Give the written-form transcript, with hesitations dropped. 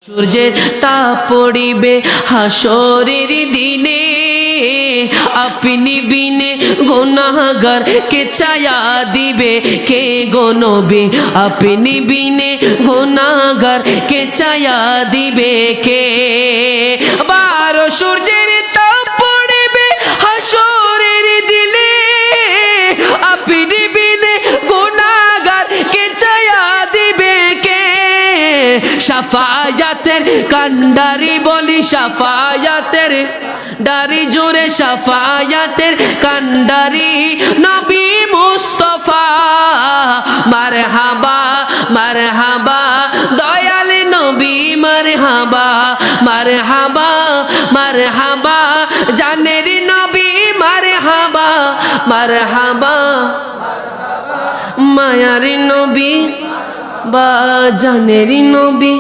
সূর্যের তাপ পড়িবে হাসরের দিনে, আপনি বিনে গুনাহগার কে ছায়া দিবে কে গো নবী, আপনি বিনে গুনাহগার কে ছায়া দিবে কে। বারো সূর্যের তাপ পড়িবে হাসরের দিনে, আপনি বিনে গুনাহগার কে ছায়া দিবে কে। শাফায়াতের কান্ডারি বলি, শাফায়াতের ডারি জোরে, শাফায়াতের কান্ডারি নবী মুস্তাফা। মারহাবা মারহাবা দয়াল নবী, মারহাবা মারহাবা মারহাবা জানের নবী, মারহাবা মারহাবা মায়ার নবী বা জানের নবী।